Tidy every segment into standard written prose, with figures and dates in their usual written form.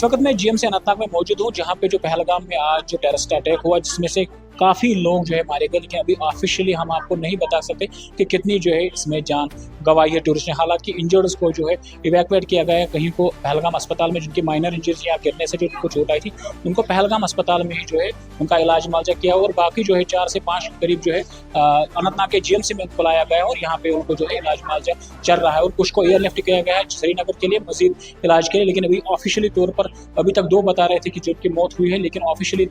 इस वक्त मैं जीएमसी अनंतनाग में मौजूद हूँ, जहाँ पे जो पहलगाम में आज जो टेररिस्ट अटैक हुआ, जिसमें से काफ़ी लोग जो है मारे गए, लेकिन अभी ऑफिशियली हम आपको नहीं बता सकते कि कितनी जो है इसमें जान गंवाई है टूरिस्ट ने। हालांकि इंजर्ड्स को जो है इवैक्यूएट किया गया है, कहीं को पहलगाम अस्पताल में जिनकी माइनर इंजरीज या गिरने से जो उनको चोट आई थी, उनको पहलगाम अस्पताल में ही जो है उनका इलाज मुआवजा किया, और बाकी जो है 4 से 5 करीब जो है अनंतनाग के जीएमसी में उनको लाया गया है, और यहाँ पे उनको जो है इलाज मुआवजा चल रहा है, और कुछ को एयरलिफ्ट किया गया है श्रीनगर के लिए मजीद इलाज के लिए। लेकिन अभी ऑफिशियली तौर पर अभी तक 2 बता रहे थे कि जिनकी मौत हुई है, लेकिन ऑफिशियली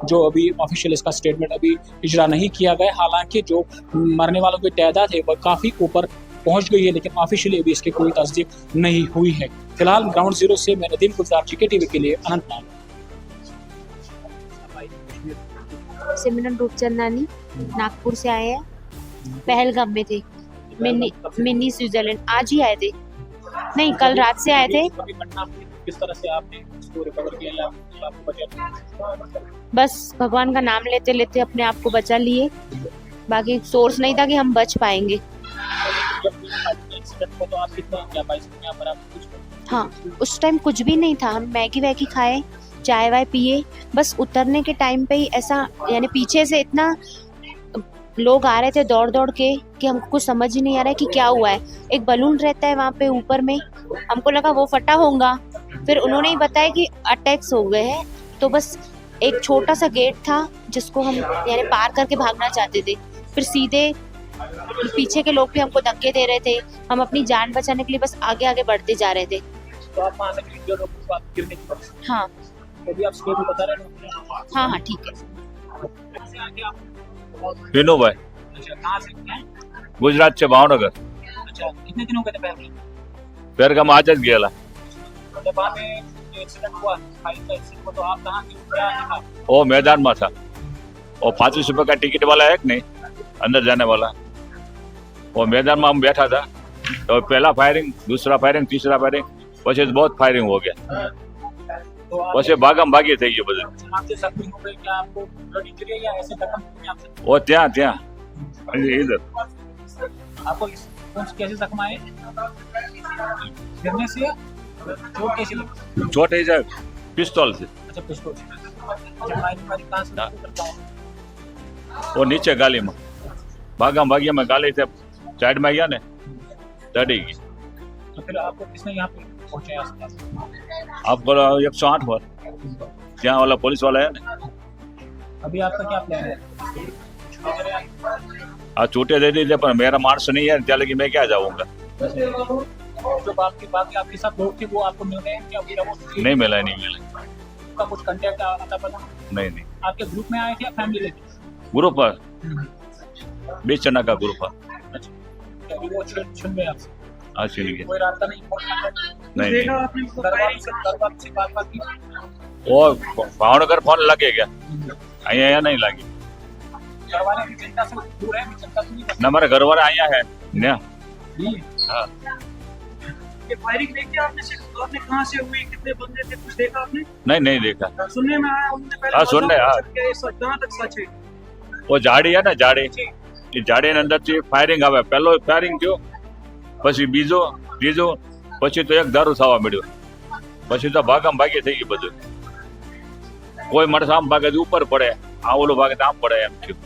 जो अभी ऑफिशियल इसका स्टेटमेंट अभी इजरा नहीं किया गया। हालांकि जो मरने वालों की तादाद है वह काफ़ी ऊपर पहुंच गई है, लेकिन ऑफिशियली अभी इसकी कोई तस्दीक नहीं हुई है। फिलहाल ग्राउंड जीरो से मैं नदीम गुलजार, जीके टीवी के लिए अनंतनाग। सिमरन रूपचंदानी नागपुर से आए हैं, पहलगाम में थे, मिनी स्विट्जरलैंड। आज ही आए थे, नहीं कल रात से आए थे। किस तरह से आपने इसको रिकवर किया या आपको बचा? बस भगवान का नाम लेते लेते अपने आप को बचा लिए, बाकी सोर्स नहीं था कि हम बच पाएंगे। हाँ, उस टाइम कुछ भी नहीं था, हम मैगी वैगी खाए, चाय वाय पिए, बस उतरने के टाइम पे ही ऐसा, यानी पीछे से इतना लोग आ रहे थे दौड़ दौड़ के कि हमको कुछ समझ ही नहीं आ रहा है कि क्या हुआ है। एक बलून रहता है वहाँ पे ऊपर में, हमको लगा वो फटा होगा, फिर उन्होंने ही बताया कि अटैक्स हो गए हैं। तो बस एक छोटा सा गेट था जिसको हम यानी पार करके भागना चाहते थे, फिर सीधे पीछे के लोग भी हमको धक्के दे रहे थे, हम अपनी जान बचाने के लिए बस आगे आगे बढ़ते जा रहे थे। तो आप वहाँ से गिर गिरने की वजह से? हाँ अभी आप स्टेट बता रहे हैं? हाँ हाँ ठीक है। विनू भाई, अच्छा, कहाँ से हैं? गुजरात से भावनगर। अच्छा, कितने दिन हो गए थे पहले? पहलगाम आजच गेला। जब वहाँ पे एक्सीडेंट हुआ, फाइट का एक्सीडेंट हुआ, तो आप कहाँ थे? क्या था? वो मैदान में था, वो 35 रुपए का टिकट वाला है कि नहीं अंदर जाने वाला, वो मैदान में हम बैठा था। तो पहला फायरिंग, दूसरा फायरिंग, तीसरा फायरिंग, પછી बहुत फायरिंग हो गया, तो પછી भागम भागी થઈ ગયું બધું। आपसे जख्मी हो गए, क्या आपको ब्लड इंजरी है या ऐसे जख्म हुए आपसे? वो ત્યાં ત્યાં इधर आपको कैसे जख्म आए? गिरने से या चोट कैसी लगी? चोट है जाए पिस्तौल से, अच्छा, पिस्तौल से। अच्छा, फायरिंग कहाँ से करता हूँ? वो नीचे गाली में भागम भागी में गाली से साइड में गया ने चढ़ी गई। तो फिर आपको किसने यहाँ पे पहुँचाया आसपास? आपको 108 पर ત્યાં वाला पुलिस वाला है ना, अभी आपका क्या प्लान है? आ छूटे दे दीजिए, पर मेरा मार्क्स नहीं है, त्या लगी मैं क्या जाऊंगा। जो बाकी आपके साथ लोग थे वो आपको मिल गए हैं क्या? अभी वो नहीं मिला, नहीं मिला, का कुछ कांटेक्ट आता पता? नहीं नहीं। आपके ग्रुप में आए थे या फैमिली लेके? ग्रुप पर 20 जना का ग्रुप है। अच्छा, अभी वो सुन गए आपसे? आज के लिए कोई रास्ता नहीं, नहीं नहीं। दरबार से बात की? वो भावनगर फोन लगे गया, અહીંયા नहीं लगी। घर वाले की चिंता से दूर है, चिंता से नहीं करते। ना हमारे घर वाले અહીંયા है ना। हाँ, ये फायरिंग देखी आपने? सिर्फ आपने कहाँ से हुई, कितने बंदे थे, कुछ देखा आपने? नहीं नहीं देखा। सुनने में आया उनने पहले हाँ, सुनने, हाँ। ये सच कहाँ तक सच है? वो जाड़ी है ना, जाड़ी, એ જાડીની અંદરથી ફાયરિંગ આવે, પહેલો ફાયરિંગ થયો, પછી બીજો, ત્રીજો, પછી તો એક દારૂ થવા મળ્યો, પછી તો ભાગમ ભાગી થઈ ગયું બધું। કોઈ માણસ આમ ભાગે તો ઉપર પડે, આ ઓલો ભાગે તો આમ પડે, એમ થયું।